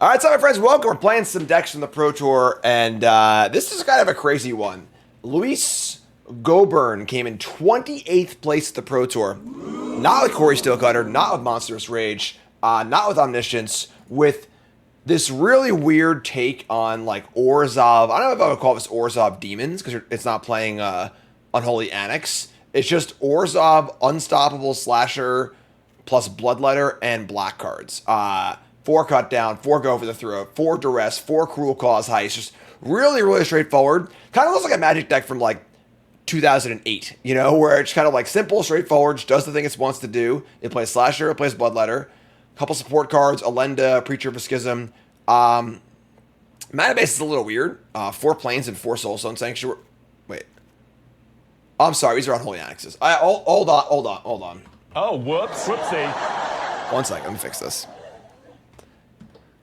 All right, so my friends, welcome. We're playing some decks from the Pro Tour, and this is kind of a crazy one. Luis Goburn came in 28th place at the Pro Tour. Not with Corey Steelcutter, not with Monstrous Rage, not with Omniscience, with this really weird take on like Orzhov. I don't know if I would call this Orzhov Demons because it's not playing Unholy Annex. It's just Orzhov, Unstoppable Slasher, plus Bloodletter and Black cards. 4 cut down, 4 go for the throat, 4 duress, 4 cruel cause heist. Just really, really straightforward. Kind of looks like a Magic deck from like 2008, you know, where it's kind of like simple, straightforward, just does the thing it wants to do. It plays Slasher, it plays Bloodletter, a couple support cards, Alenda, Preacher of a Schism. Mana base is a little weird. 4 planes and 4 Soulstone Sanctuary. Wait. I'm sorry, these are Unholy Annexes. Hold on. Oh, whoops. Whoopsie. 1 second, let me fix this.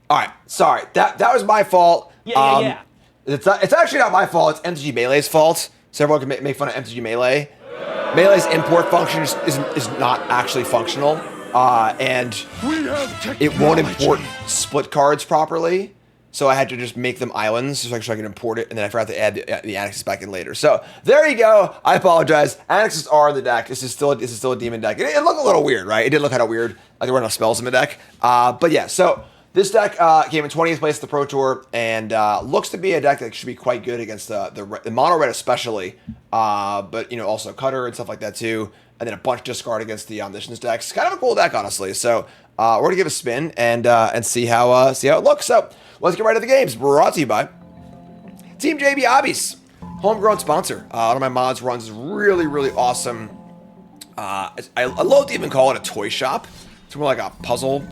All right, sorry. That was my fault. Yeah. It's actually not my fault. It's MTG Melee's fault. So everyone can make fun of MTG Melee. Melee's import function is not actually functional. And it won't import split cards properly. So I had to just make them islands so I can import it. And then I forgot to add the annexes back in later. So there you go. I apologize. Annexes are in the deck. This is still a demon deck. It looked a little weird, right? It did look kind of weird. Like there weren't enough spells in the deck. But yeah, so this deck came in 20th place at the Pro Tour, and looks to be a deck that should be quite good against the mono red especially, but you know also Cutter and stuff like that too, and then a bunch of discard against the Omniscience decks. Kind of a cool deck, honestly. So we're gonna give it a spin and see how it looks. So let's get right to the games. Brought to you by Team JB Hobbies, homegrown sponsor. One of my mods runs really, really awesome. I love to even call it a toy shop. It's more like a puzzle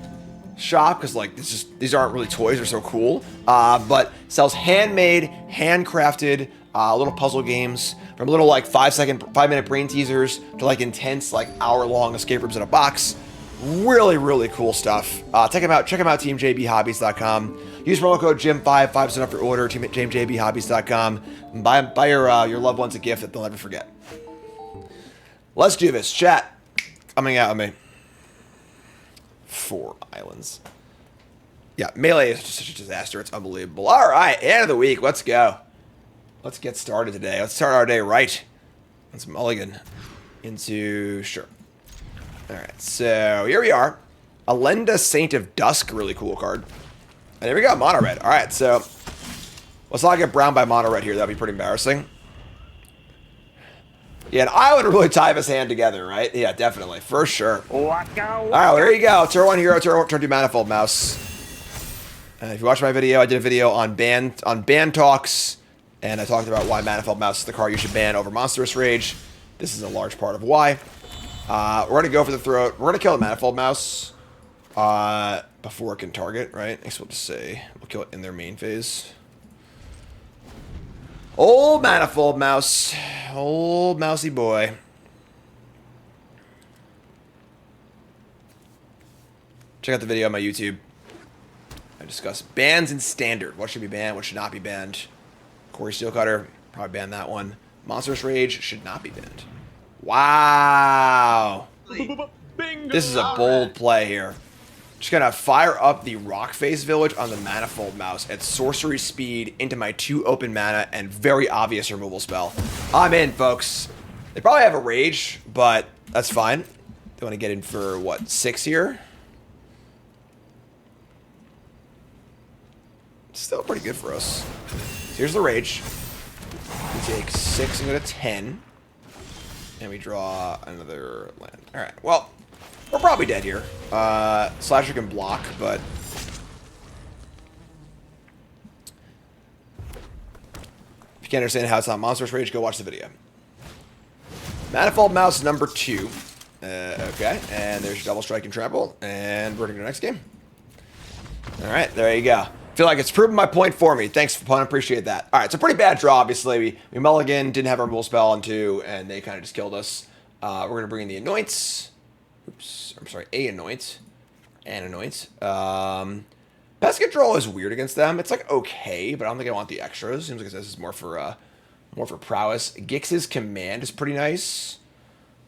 shop because like these aren't really toys, they're so cool, but sells handmade, handcrafted little puzzle games, from little like 5-minute brain teasers to like intense like hour-long escape rooms in a box. Really cool stuff. Check them out teamjbhobbies.com. Use promo code Jim5 5% off your order. Teamjbhobbies.com. And buy your loved ones a gift that they'll never forget. Let's do this. Chat coming out with me. 4 islands. Yeah, Melee is just such a disaster. It's unbelievable. All right, end of the week. Let's go. Let's get started today. Let's start our day right. Let's mulligan into... Sure. All right, so here we are. Alenda, Saint of Dusk. Really cool card. And here we go, mono red. All right, so let's not get brown by mono red here. That'd be pretty embarrassing. Yeah, an island would really tie this hand together, right? Yeah, definitely. For sure. All right, well, there you go. Turn 1 hero, turn 2 manifold mouse. If you watch my video, I did a video on ban talks, and I talked about why manifold mouse is the card you should ban over Monstrous Rage. This is a large part of why. We're going to go for the throat. We're going to kill the manifold mouse before it can target, right? I guess we'll just say we'll kill it in their main phase. Old manifold mouse. Old mousy boy. Check out the video on my YouTube. I discuss bans in standard. What should be banned, what should not be banned. Corey Steelcutter, probably ban that one. Monstrous Rage should not be banned. Wow. This is a bold play here. Just gonna fire up the Rock Face Village on the Manifold Mouse at sorcery speed into my 2 open mana and very obvious removal spell. I'm in, folks. They probably have a Rage, but that's fine. They want to get in for, what, 6 here? Still pretty good for us. So here's the Rage. We take 6 and go to 10. And we draw another land. Alright, well, we're probably dead here. Slasher can block, but... If you can't understand how it's not Monstrous Rage, go watch the video. Manifold Mouse number 2. Okay, and there's your double strike and trample, and we're going to the next game. Alright, there you go. Feel like it's proven my point for me. Thanks, Pun. Appreciate that. All right, it's a pretty bad draw, obviously. We mulligan, didn't have a removal spell on 2, and they kind of just killed us. We're going to bring in the Anoints. Oops. I'm sorry, a Anoint. And Anoint. Pest Control is weird against them. It's like okay, but I don't think I want the extras. Seems like this is more for Prowess. Gix's Command is pretty nice.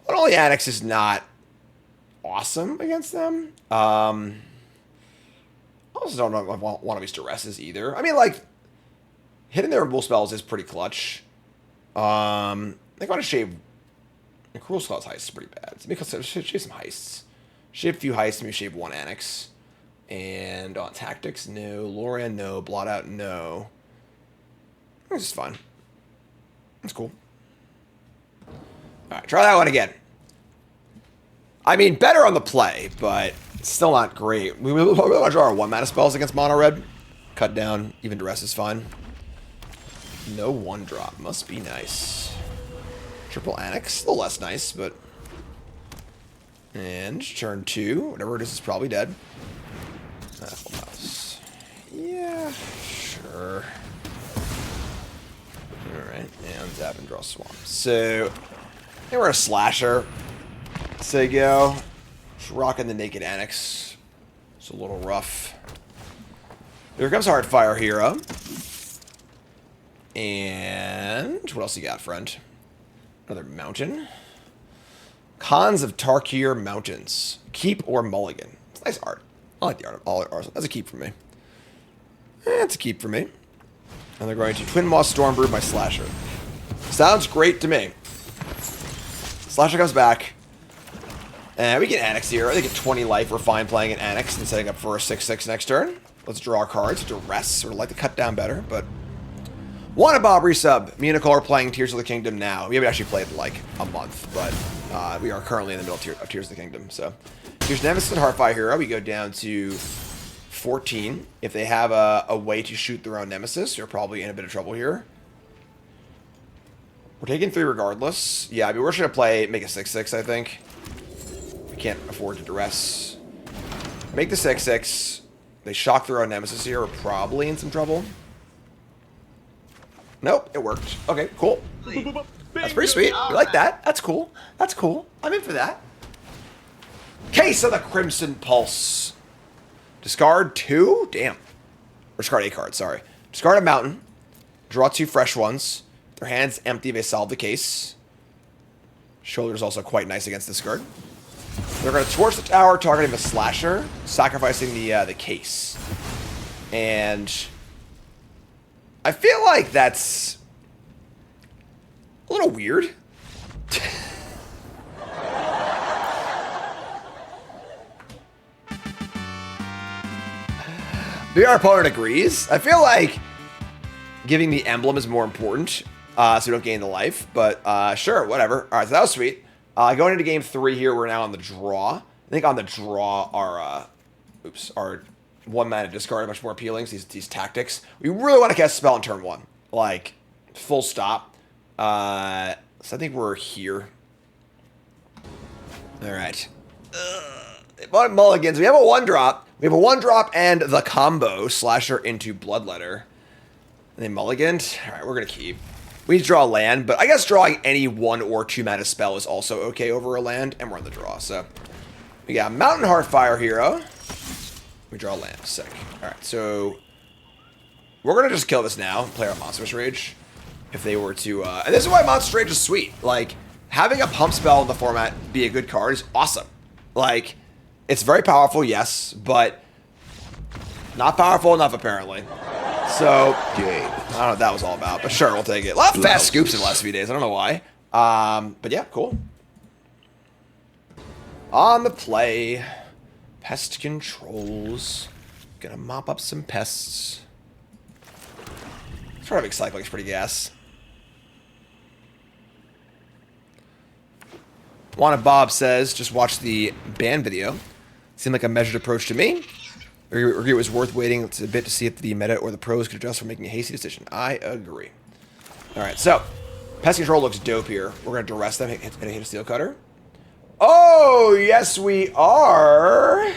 Unholy Annex is not awesome against them. I also don't know if I want to be duresses either. I mean, like, hitting their removal spells is pretty clutch. I think I want to shave... Cruel Skull's heist is pretty bad. So because shave some heists. Shave a few heists, maybe shave one annex. And on tactics, no. Loran, no. Blot out, no. This is fun. It's cool. Alright, try that one again. I mean, better on the play, but still not great. We really want to draw our 1-mana spells against mono red. Cut down, even duress is fine. No 1-drop. Must be nice. Triple Annex. A little less nice, but... And turn 2. Whatever it is probably dead. Full house. Yeah, sure. Alright, and zap and draw Swamp. So, I think we're a slasher. Say go. Just rocking the Naked Annex. It's a little rough. Here comes Heartfire Hero. And what else you got, friend? Another mountain. Cons of Tarkir Mountains. Keep or mulligan. It's nice art. I like the art of all art. That's a keep for me. It's a keep for me. And they're going to Twin Moss Stormbrew my Slasher. Sounds great to me. Slasher comes back. And we get Annex here. I think at 20 life, we're fine playing an Annex and setting up for a 6/6 next turn. Let's draw our cards. Duress. Would like to cut down better, but... Wanna Bob resub. Me and Nicole are playing Tears of the Kingdom now. We haven't actually played in like a month, but we are currently in the middle of Tears of the Kingdom. So here's Nemesis and Heartfire Hero. We go down to 14. If they have a way to shoot their own Nemesis, you're probably in a bit of trouble here. We're taking 3 regardless. Yeah, I mean, we're just going to make a 6/6, I think. We can't afford to duress. Make the 6/6. They shock their own Nemesis here. We're probably in some trouble. Nope, it worked. Okay, cool. That's pretty sweet. We like that. That's cool. That's cool. I'm in for that. Case of the Crimson Pulse. Discard 2? Damn. Or discard a card, sorry. Discard a mountain. Draw 2 fresh ones. Their hand's empty if they solve the case. Shoulder's also quite nice against this card. They're going to torch the tower, targeting the slasher, sacrificing the case. And... I feel like that's a little weird. Maybe our opponent agrees. I feel like giving the emblem is more important, so we don't gain the life. But sure, whatever. All right, so that was sweet. Going into game 3 here, we're now on the draw. I think on the draw, our 1-mana discard are much more appealing. So these tactics. We really want to cast a spell on turn 1. Like, full stop. So I think we're here. Alright. Mulligans. We have a 1-drop. We have a 1-drop and the combo. Slasher into Bloodletter. And then mulliganed. Alright, we're going to keep. We need to draw a land, but I guess drawing any 1 or 2 mana spell is also okay over a land. And we're on the draw, so. We got Mountain Heartfire Hero. We draw a land. Sick. Alright, so we're going to just kill this now. Play our Monstrous Rage. If they were to... and this is why Monstrous Rage is sweet. Like, having a pump spell in the format be a good card is awesome. Like, it's very powerful, yes, but not powerful enough, apparently. So, I don't know what that was all about, but sure, we'll take it. A lot of fast scoops in the last few days. I don't know why. But yeah, cool. On the play... Pest controls. Gonna mop up some pests. Sort of Cycling is pretty gas. Wanna Bob says, just watch the ban video. Seemed like a measured approach to me. I agree it was worth waiting a bit to see if the meta or the pros could adjust for making a hasty decision. I agree. Alright, so pest control looks dope here. We're gonna duress them and hit a steel cutter. Oh, yes we are.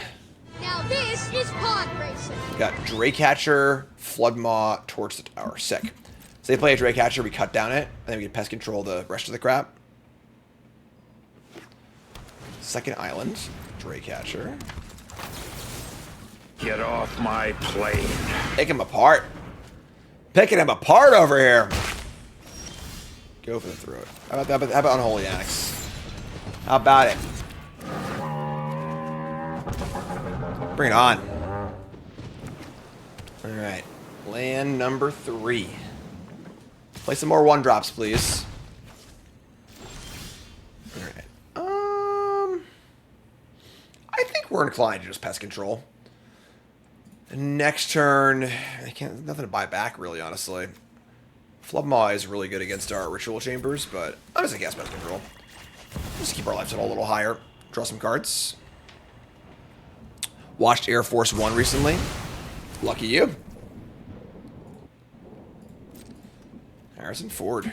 Now this is pod racing. Got Draycatcher, Floodmaw, Torch the Tower. Sick. So they play a Draycatcher, we cut down it, and then we can pest control the rest of the crap. Second island, Draycatcher. Get off my plane. Pick him apart. Picking him apart over here. Go for the throat. How about Unholy Annex? How about it? Bring it on. All right. Land number 3. Play some more 1-drops, please. All right. I think we're inclined to just pest control. Next turn, nothing to buy back, really, honestly. Flubmaw is really good against our ritual chambers, but I'm just going to cast pest control. Just keep our life total a little higher. Draw some cards. Watched Air Force One recently. Lucky you. Harrison Ford.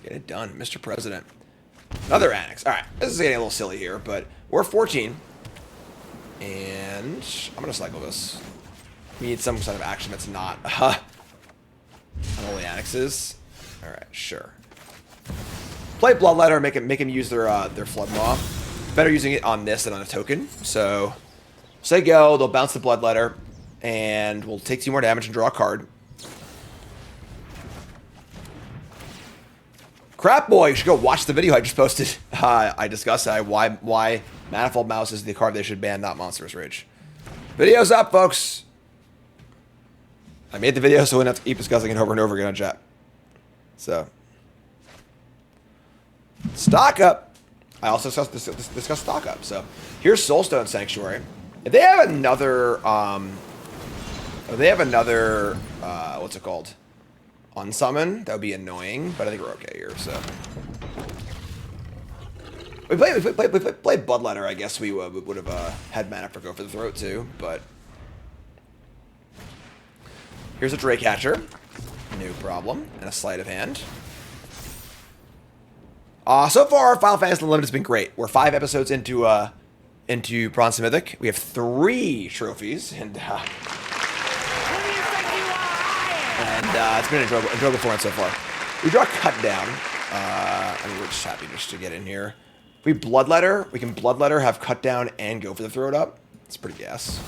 Get it done, Mr. President. Another annex. All right, this is getting a little silly here, but we're 14. And I'm going to cycle this. We need some kind of action that's not unholy annexes. All right, sure. Play Bloodletter, make him use their Flood Maw. Better using it on this than on a token. So, say go, they'll bounce the Bloodletter, and we'll take 2 more damage and draw a card. Crap boy, you should go watch the video I just posted. I discussed why Manifold Mouse is the card they should ban, not Monstrous Rage. Video's up, folks. I made the video so we don't have to keep discussing it over and over again on chat. So, stock up. I also discussed stock up. So, here's Soulstone Sanctuary. If they have another, what's it called? Unsummon, that would be annoying, but I think we're okay here, so. We played Bloodletter, I guess we would have had mana for Go for the Throat too, but. Here's a Drake Hatcher, no problem, and a Sleight of Hand. So far, Final Fantasy Unlimited has been great. We're 5 episodes into Bronze Mythic. We have 3 trophies, and it's been enjoyable for us so far. We draw Cut Down. I mean, we're just happy just to get in here. If we Bloodletter, we can Bloodletter, have Cut Down, and Go for the Throat up. It's pretty gas.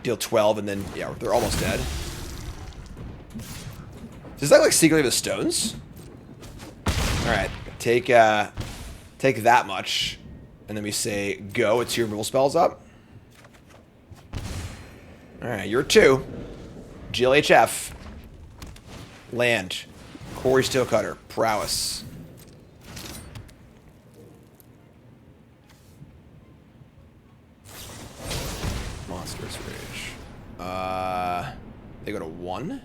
Deal 12, and then, yeah, they're almost dead. Is that like Secret of the Stones? Alright, take that much. And then we say, go, it's your removal spells up. Alright, you're 2. GLHF. Land. Corey Steelcutter. Prowess. Monstrous Rage. They go to 1.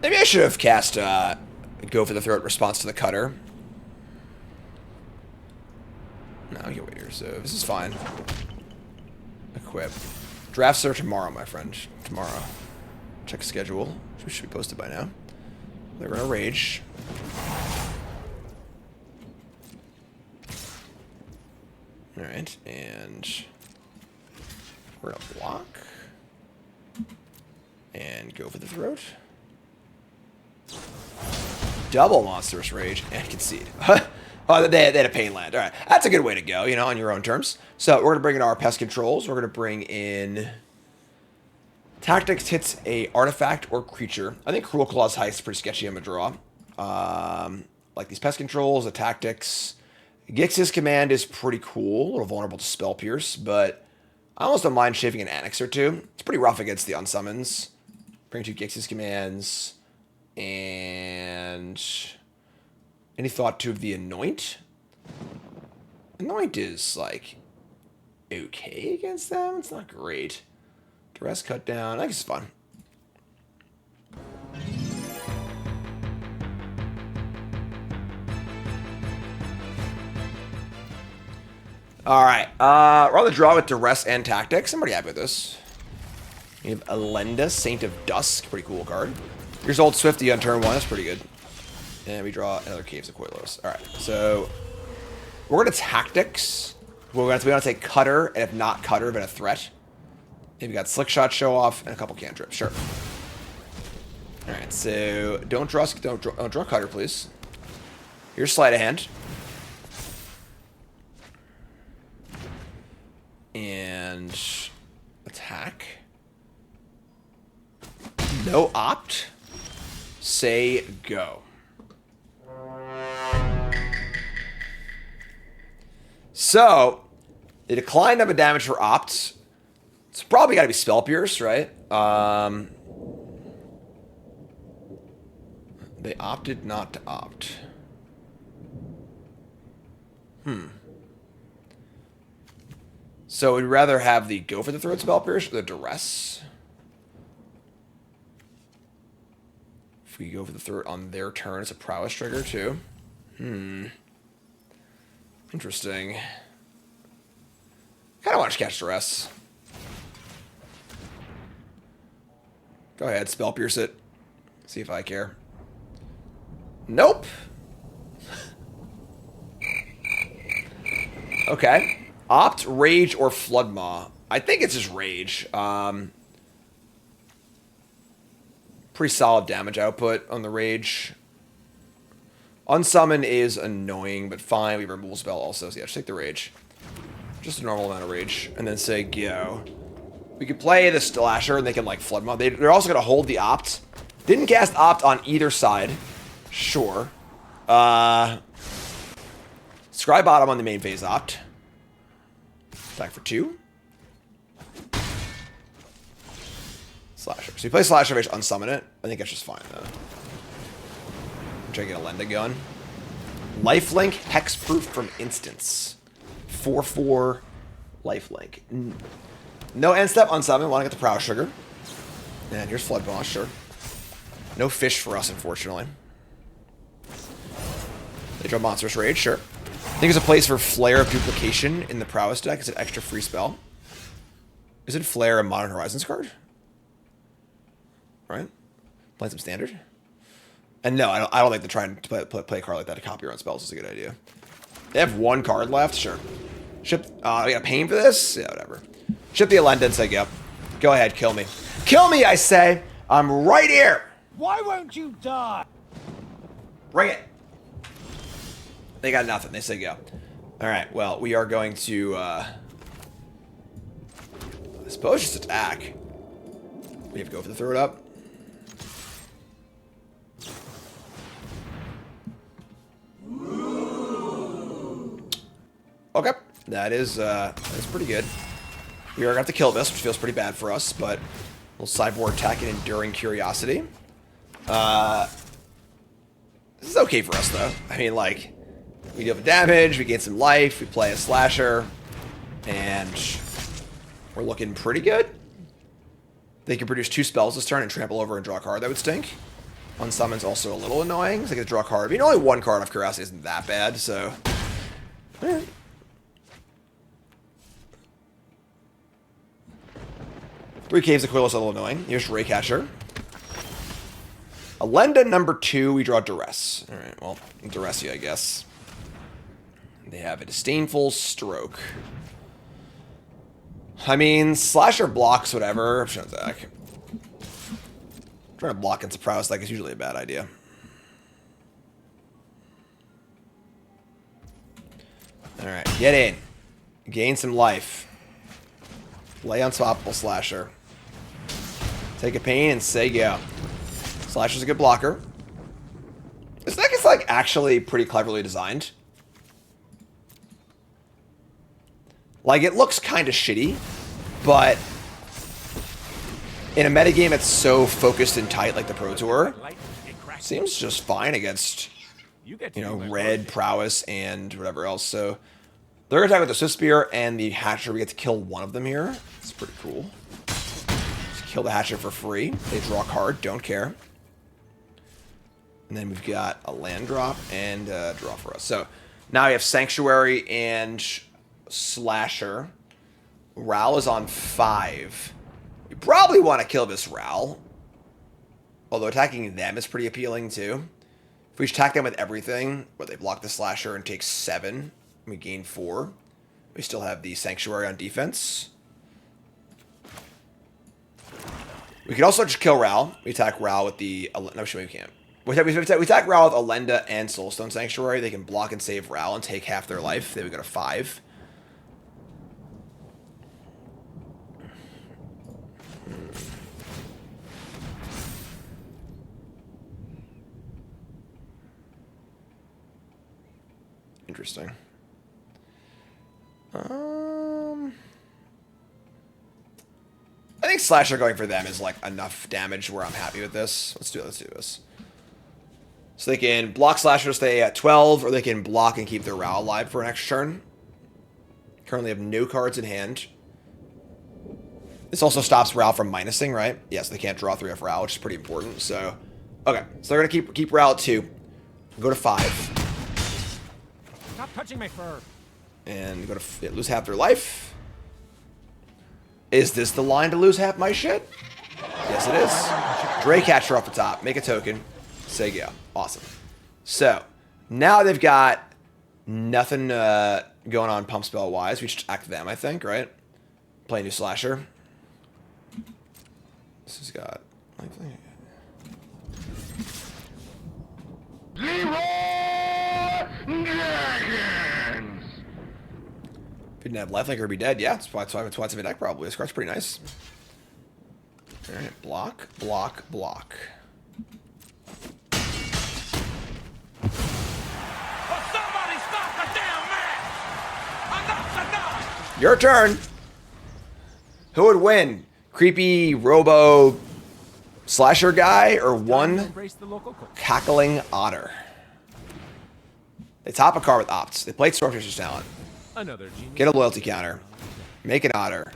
Maybe I should have cast Go for the Throat response to the Cutter. No, I can wait here, so this is fine. Equip. Drafts are tomorrow, my friend. Tomorrow. Check schedule. Should be posted by now. They're gonna rage. Alright, and we're gonna block. And Go for the Throat. Double Monstrous Rage and Concede. Oh, they had a Pain Land. All right, that's a good way to go, you know, on your own terms. So we're going to bring in our Pest Controls. We're going to bring in Tactics hits a artifact or creature. I think Cruel Claw's Heist is pretty sketchy on the draw. Like these Pest Controls, the Tactics. Gix's Command is pretty cool. A little vulnerable to Spell Pierce, but I almost don't mind shaving an Annex or 2. It's pretty rough against the Unsummons. Bring 2 Gix's Commands. And any thought to the Anoint? Anoint is like okay against them. It's not great. Duress Cut Down. I think it's fun. All right. We're on the draw with Duress and Tactics. I'm pretty happy with this. We have Elenda, Saint of Dusk. Pretty cool card. Here's Old Swifty on turn 1. That's pretty good. And we draw another Caves of Koilos. Alright, so we're going to Tactics. We're going to take Cutter, and if not Cutter, then a threat. Maybe got Slick Shot, Show Off, and a couple cantrips. Sure. Alright, so don't draw Cutter, please. Here's Sleight of Hand. And attack. No opt. Say go. So, they decline number damage for opts. It's It's probably got to be Spell Pierce, right? They opted not to opt. So we'd rather have the go for the throat Spell Pierce or the Duress. If we go for the throat on their turn, it's a Prowess trigger too. Interesting. Kind of want to catch Duress. Go ahead, Spell Pierce it. See if I care. Nope. Okay. Opt, Rage, or Floodmaw. I think it's just Rage. Pretty solid damage output on the Rage. Unsummon is annoying, but fine. We have removal spell also, so yeah, just take the Rage. Just a normal amount of Rage. And then say go. We could play the Slasher, and they can, like, Floodmaw. They're also going to hold the Opt. Didn't cast Opt on either side. Sure. Scry Bottom on the main phase Opt. Attack for 2. Slasher. So you play Slasher Fish, unsummon it. I think that's just fine, though. I'm trying to get a Lenda going. Lifelink, Hexproof from Instance. 4/4 Lifelink. No end step, unsummon. Want to get the Prowess Sugar. And here's Flood Boss, sure. No fish for us, unfortunately. They draw Monstrous Rage, sure. I think there's a place for Flare of Duplication in the Prowess deck. It's an extra free spell. Isn't Flare a Modern Horizons card? Right? Play some Standard? And no, I don't think to try and play a card like that to copy your own spells is a good idea. They have 1 card left? Sure. Ship, we got pain for this? Yeah, whatever. Ship the Elenda and say, yep. Go ahead, kill me. Kill me, I say! I'm right here! Why won't you die? Bring it. They got nothing. They say go. Alright, well, we are going to, I suppose just attack. We have to go for the throw it up. Okay. That's pretty good. We are going to have to kill this, which feels pretty bad for us, but we'll sideboard attack and Enduring Curiosity. This is okay for us, though. I mean, like, we deal with damage, we gain some life, we play a Slasher, and we're looking pretty good. They can produce 2 spells this turn and trample over and draw a card. That would stink. Unsummon's also a little annoying, so they get to draw a card. I mean, only 1 card off Curiosity isn't that bad, so... Eh. 3 Caves of Quillos, a little annoying. Here's Raycatcher. Elenda number 2, we draw Duress. Alright, well, Duress you, I guess. They have a Disdainful Stroke. I mean, Slasher blocks whatever. Option attack. Trying to block against a Prowess deck is usually a bad idea. Alright, get in. Gain some life. Play Unswappable Slasher. Take a pain and say go. Slasher's a good blocker. This deck is, like, actually pretty cleverly designed. Like, it looks kind of shitty, but in a metagame that's so focused and tight like the Pro Tour, seems just fine against, you know, red, Prowess, and whatever else. So they're going to attack with the Swift Spear and the Hatcher. We get to kill one of them here. It's pretty cool. Just kill the Hatcher for free. They draw a card. Don't care. And then we've got a land drop and a draw for us. So now we have Sanctuary and Slasher. Ral is on 5. We probably want to kill this Ral. Although attacking them is pretty appealing too. If we attack them with everything, but they block the Slasher and take 7, we gain 4. We still have the Sanctuary on defense. We could also just kill Ral. We attack Ral with the... No, we can't. We attack Ral with Elenda and Soulstone Sanctuary. They can block and save Ral and take half their life. Then we go to 5. Interesting. think Slasher going for them is like enough damage where I'm happy with this. Let's do this. So they can block Slasher, stay at 12, or they can block and keep their Row alive for an extra turn. Currently have no cards in hand. This also stops Row from minusing, right? Yes, they can't draw 3 off Row, which is pretty important. So, okay. So they're going to keep Row at 2. Go to 5. Stop touching my fur. And go to lose half their life. Is this the line to lose half my shit? Yes, it is. Draycatcher off the top. Make a token. Say go. Awesome. So, now they've got nothing going on pump spell wise. We should act them, I think, right? Play a new Slasher. This has got... If he didn't have lifelink or be dead, yeah, that's why it's in my deck probably. This card's pretty nice. Alright, block, block, block. Your turn. Who would win? Creepy Robo Slasher guy or one cackling otter? They top a card with opts. They played Stormchaser's talent. Get a loyalty counter. Make an otter.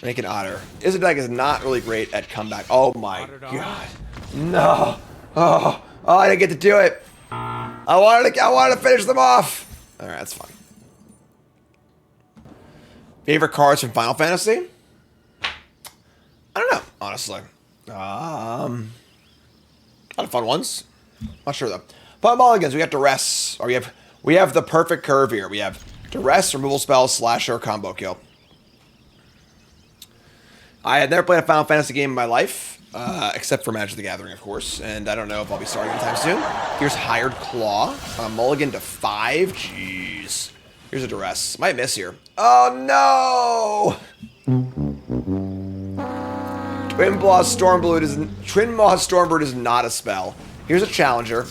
Make an otter. Izzet deck is not really great at comeback. Oh my god. No. Oh, I didn't get to do it. I wanted to finish them off. Alright, that's fine. Favorite cards from Final Fantasy? I don't know, honestly. A lot of fun ones. Not sure though. Fun mulligans. We got Duress. Or we have the perfect curve here. We have Duress, removal spell, Slasher, combo kill. I had never played a Final Fantasy game in my life, except for Magic the Gathering, of course. And I don't know if I'll be starting anytime soon. Here's Hired Claw. Mulligan to 5. Jeez. Here's a Duress. Might miss here. Oh no! Twin Maw Stormblood is not a spell. Here's a Challenger.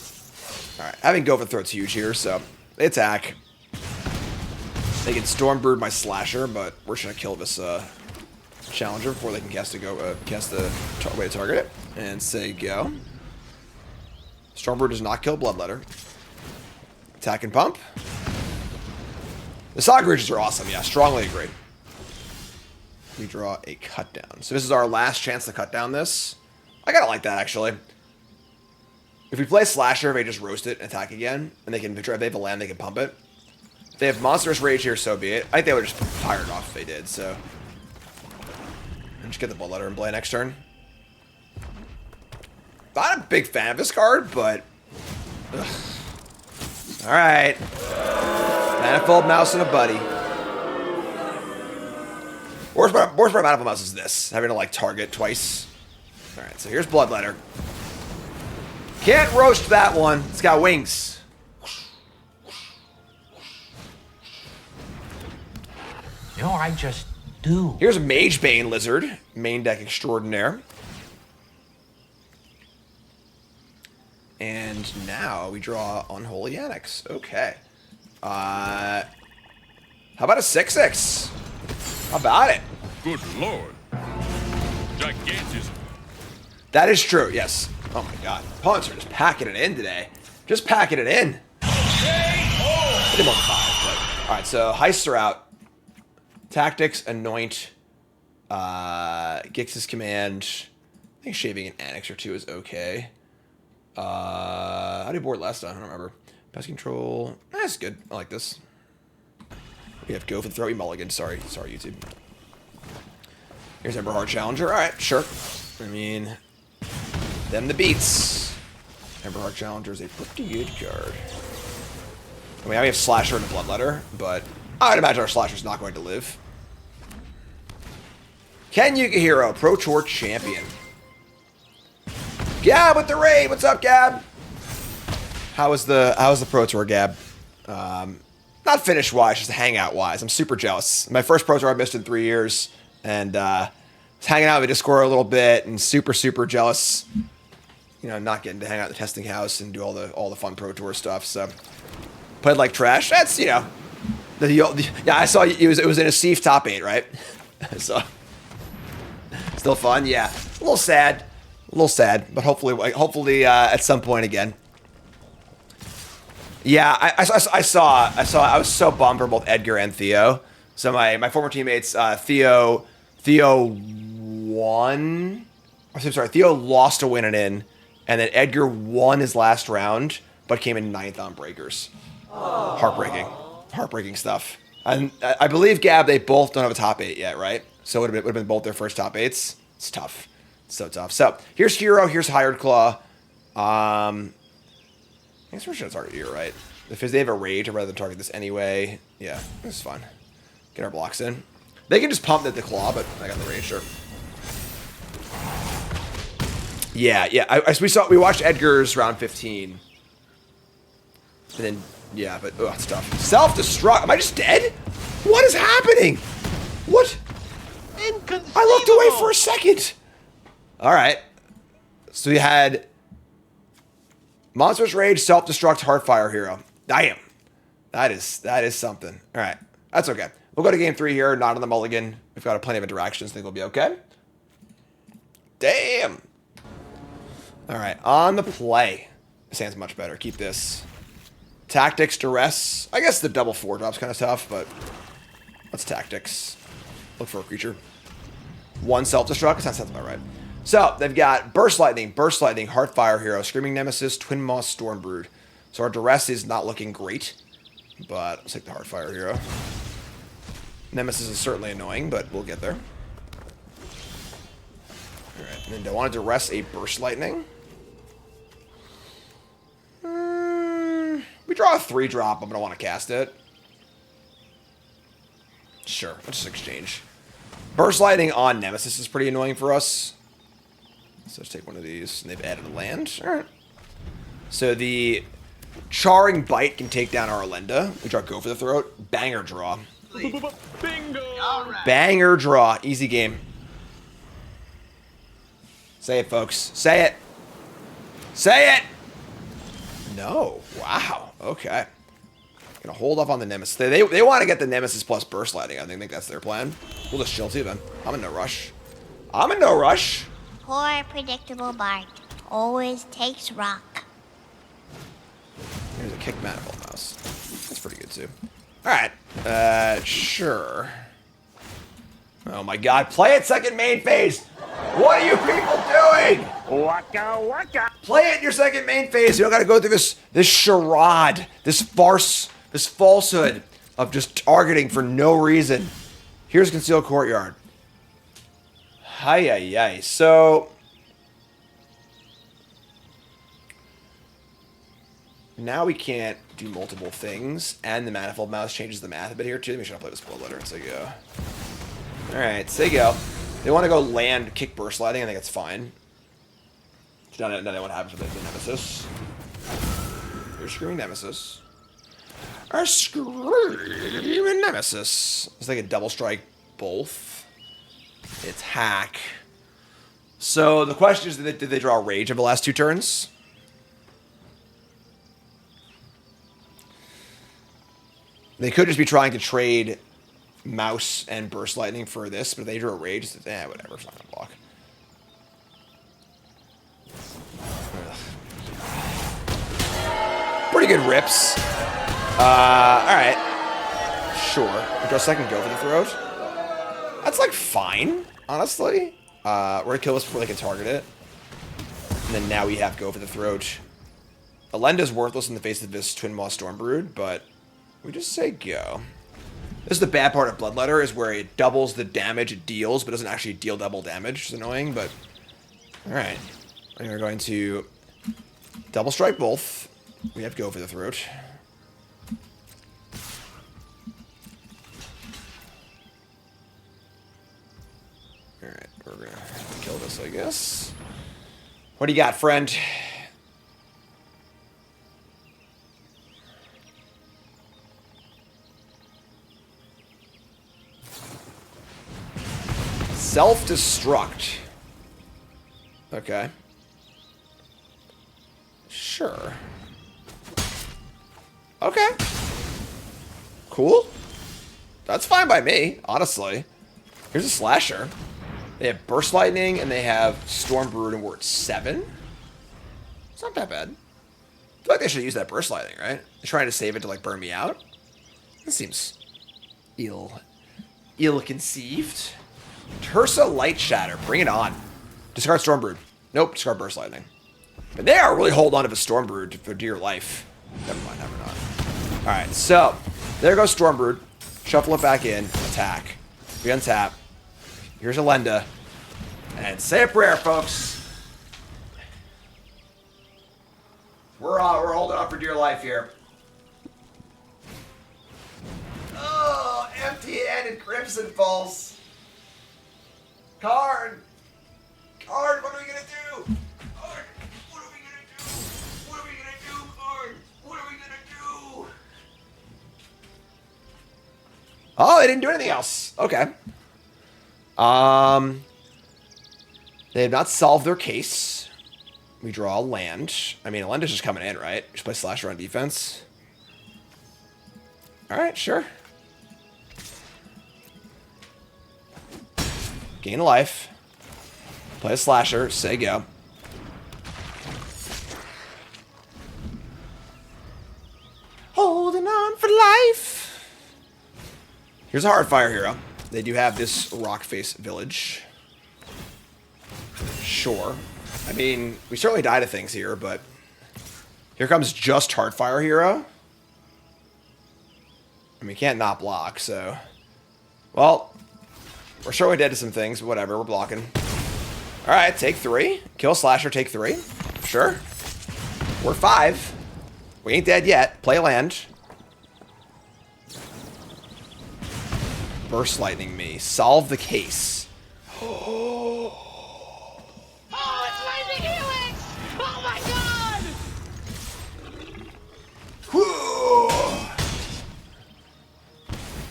Alright, having Go for Throat's huge here, so they attack. They can Stormbird my Slasher, but we're just gonna kill this Challenger before they can cast the way to target it. And say go. Stormbird does not kill Bloodletter. Attack and pump. The Saga Ridges are awesome, yeah, strongly agree. We draw a cut down. So this is our last chance to cut down this. I kinda like that actually. If we play Slasher, they just roast it and attack again, and they can if they have a land, they can pump it. If they have Monstrous Rage here, so be it. I think they would just fire it off if they did, so. And just get the Bloodletter and play next turn. Not a big fan of this card, but alright. Manifold Mouse and a buddy. Worst part of Manifold Mouse is this. Having to like target twice. Alright, so here's Bloodletter. Can't roast that one. It's got wings. You know, I just do. Here's a Magebane Lizard. Main deck extraordinaire. And now we draw Unholy Annex. Okay. How about a 6/6? How about it? Good lord. Gigantism. That is true, yes. Oh my god. Opponents are just packing it in today. Just packing it in. I did more than 5, but... Alright, so heists are out. Tactics, Anoint. Gix's Command. I think Shaving an Annex or 2 is okay. How did you board last time? I don't remember. Pest Control. That's good. I like this. We have Go for the Throat. We mulligan. Sorry, YouTube. Here's Emberheart Challenger. Alright, sure. I mean, them the beats. Emberheart Challenger is a pretty good card. I mean, we have Slasher and a Bloodletter, but I would imagine our Slasher's not going to live. Ken Yukihiro, Pro Tour Champion. Gab with the raid. What's up, Gab? How was the Pro Tour, Gab? Not finish wise, just hangout wise. I'm super jealous. My first Pro Tour I missed in 3 years, and was hanging out with Discord a little bit, and super jealous. You know, not getting to hang out at the testing house and do all the fun Pro Tour stuff. So played like trash. That's yeah. I saw it was in a Steve top 8, right? So Still fun, yeah. A little sad, but hopefully at some point again. Yeah, I saw. I was so bummed for both Edgar and Theo. So my former teammates, Theo won. I'm sorry, Theo lost a win and in, and then Edgar won his last round, but came in 9th on breakers. Heartbreaking stuff. And I believe, Gab, they both don't have a top 8 yet, right? So it would have been both their first top 8s. It's tough. It's so tough. So here's Hero. Here's Hired Claw. I guess we're going to target Hero, right? Because they have a rage, I'd rather target this anyway. Yeah, this is fine. Get our blocks in. They can just pump the claw, but I got the rage, sure. Yeah. We watched Edgar's round 15. And then, yeah, but it's tough. Self-destruct. Am I just dead? What is happening? What? I looked away for a second. All right. So we had Monstrous Rage, Self-Destruct, Heartfire Hero. Damn. That is something. All right. That's okay. We'll go to game 3 here. Not on the mulligan. We've got plenty of interactions. Think we'll be okay. Damn. All right. On the play. This hand's much better. Keep this. Tactics, Duress. I guess the double 4-drop's kind of tough, but let's Tactics. Look for a creature. 1 Self-Destruct. That sounds about right. So, they've got Burst Lightning, Heartfire Hero, Screaming Nemesis, Twin Moss, Stormbrood. So our Duress is not looking great, but let's take the Heartfire Hero. Nemesis is certainly annoying, but we'll get there. Alright, and then do I want to Duress a Burst Lightning? We draw a 3-drop, I'm going to want to cast it. Sure, let's just exchange. Burst Lightning on Nemesis is pretty annoying for us. So let's take one of these, and they've added a land. Alright. So the Charring Bite can take down our Alenda. We draw Go for the Throat. Banger draw. Bingo! Alright. Banger draw. Easy game. Say it, folks. Say it. Say it! No. Wow. Okay. Gonna hold off on the Nemesis. They want to get the Nemesis plus Burst Lightning. I think that's their plan. We'll just chill too then. I'm in no rush. Poor predictable Bart. Always takes rock. Here's a Kick Manifold Mouse. That's pretty good too. Alright. Sure. Oh my god. Play it second main phase! What are you people doing? Waka waka. Play it in your second main phase. You don't gotta go through this charade, this farce, this falsehood of just targeting for no reason. Here's Concealed Courtyard. Hi. So now we can't do multiple things, and the Manifold Mouse changes the math a bit here too. Let me try to play this Bloodletter and say go. Alright, say go. They want to go land, kick Burst Lightning. I think it's fine. Now they want to happen with the Nemesis. Here's Screaming Nemesis. Our Screaming Nemesis. It's like a double strike both. It's hack. So the question is, did they draw Rage over the last 2 turns? They could just be trying to trade Mouse and Burst Lightning for this, but if they drew a Rage, it's, whatever, it's not gonna block. Ugh. Pretty good rips. Alright. Sure. We draw second Go for the Throat. That's like fine, honestly. We're gonna kill this before they can target it. And then now we have Go for the Throat. Alenda's worthless in the face of this Twin Moss Stormbrood, but we just say go. This is the bad part of Bloodletter, is where it doubles the damage it deals, but doesn't actually deal double damage. It's annoying, but alright. We're going to double strike both. We have Go for the Throat. Alright, we're gonna kill this, I guess. What do you got, friend? Self-destruct. Okay. Sure. Okay. Cool. That's fine by me, honestly. Here's a slasher. They have Burst Lightning, and they have Storm Brood, and we're at 7. It's not that bad. I feel like they should use that Burst Lightning, right? They're trying to save it to, like, burn me out. This seems ill-conceived. Tersa Light Shatter. Bring it on. Discard Storm Brood. Nope, discard Burst Lightning. But they are really holding on to the Storm Brood for dear life. Never mind, never mind. Alright, so there goes Storm Brood. Shuffle it back in. Attack. We untap. Here's a Lenda. And say a prayer, folks. We're holding on for dear life here. Oh, empty-handed Crimson Pulse. Card, what are we gonna do? Card, what are we gonna do? What are we gonna do, Card? What are we gonna do? Oh, they didn't do anything else. Okay. They have not solved their case. We draw a land. I mean, a land is just coming in, right? Just play Slasher on defense. All right, sure. Gain a life. Play a Slasher. Say go. Holding on for life. Here's a Heartfire hero. They do have this Rockface Village. Sure. I mean, we certainly die to things here, but here comes just Heartfire hero. I mean, we can't not block, so... Well... We're certainly dead to some things, but whatever, we're blocking. Alright, take 3. Kill Slasher, take 3. Sure. We're 5. We ain't dead yet. Play land. Burst Lightning me. Solve the case. Oh, it's Lightning Helix! Oh my god!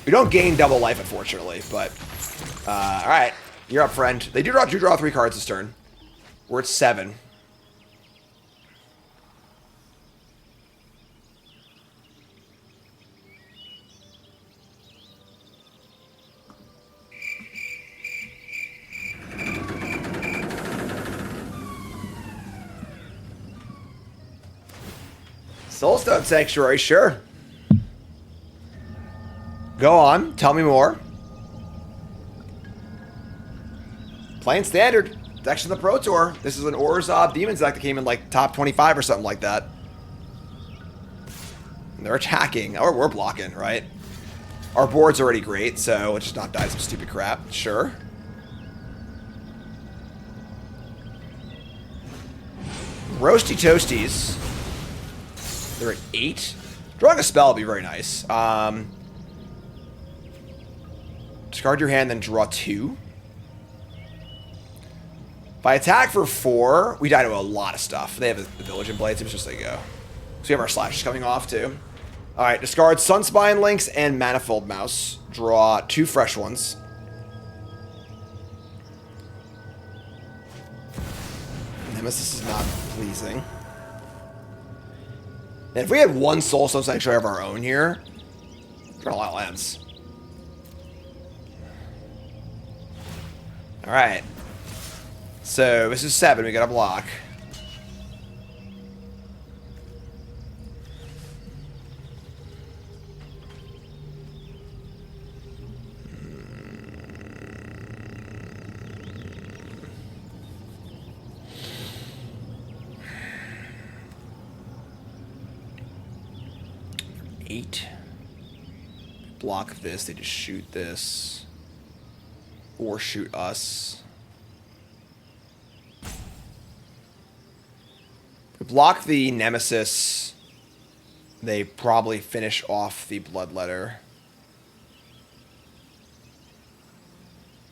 We don't gain double life, unfortunately, but... Alright. You're up, friend. They do draw 3 cards this turn. We're at 7. Soulstone Sanctuary, sure. Go on. Tell me more. Playing standard. Decks in the Pro Tour. This is an Orzhov Demons deck that came in like top 25 or something like that. And they're attacking. Or we're blocking, right? Our board's already great, so let's just not die some stupid crap. Sure. Roasty Toasties. They're at 8. Drawing a spell would be very nice. Discard your hand, then draw 2. If I attack for 4, we die to a lot of stuff. They have the Village in play, so it's just like go. So we have our Slashes coming off, too. Alright, discard Sunspine Links and Manifold Mouse. Draw 2 fresh ones. Nemesis is not pleasing. And if we had one Soulstone Sanctuary of our own here, we're gonna a lot of lands. Alright. So, this is 7. We got a block. Block this, they just shoot this. Or shoot us. We block the Nemesis. They probably finish off the Bloodletter.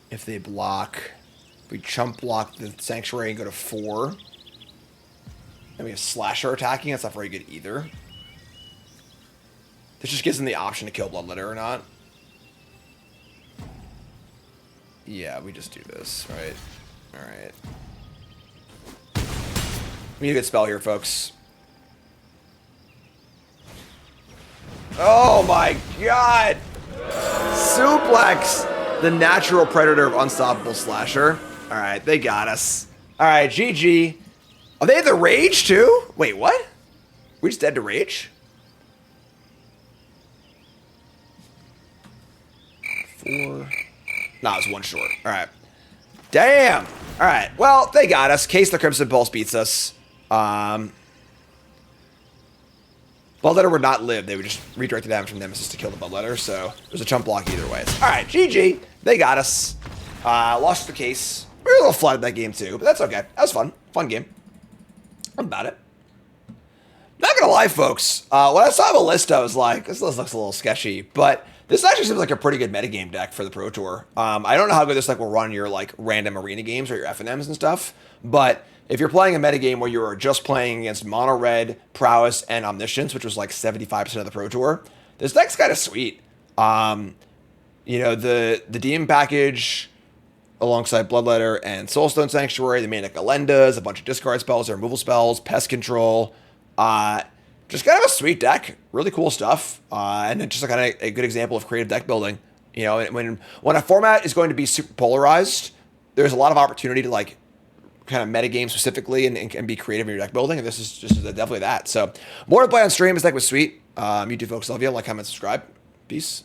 If they block, we chump block the Sanctuary and go to 4. And we have Slasher attacking, that's not very good either. This just gives them the option to kill Bloodletter or not. Yeah, we just do this, right? Alright. We need a good spell here, folks. Oh my god! Suplex! The natural predator of Unstoppable Slasher. All right, they got us. All right, GG. Are they the Rage too? Wait, what? We just dead to Rage? 4. Nah, it was 1 short. All right. Damn. All right. Well, they got us. Case the Crimson Pulse beats us. Bloodletter would not live. They would just redirect the damage from Nemesis to kill the Bloodletter. So there's a chump block either way. All right, GG. They got us. Lost the case. We were a little flooded that game too, but that's okay. That was fun. Fun game. I'm about it. Not gonna lie, folks. When I saw the list, I was like, this list looks a little sketchy, but this actually seems like a pretty good metagame deck for the Pro Tour. I don't know how good this deck will run your like random arena games or your FNMs and stuff, but if you're playing a metagame where you're just playing against Mono Red, Prowess, and Omniscience, which was like 75% of the Pro Tour, this deck's kind of sweet. You know, the DM package alongside Bloodletter and Soulstone Sanctuary, the Manic Alendas, a bunch of discard spells, removal spells, pest control. Just kind of a sweet deck, really cool stuff, and it's just kind of a good example of creative deck building. You know, when a format is going to be super polarized, there's a lot of opportunity to like kind of metagame specifically and be creative in your deck building, and this is just definitely that. So more to play on stream. This deck was sweet. You two folks, love you. Like, comment, subscribe. Peace.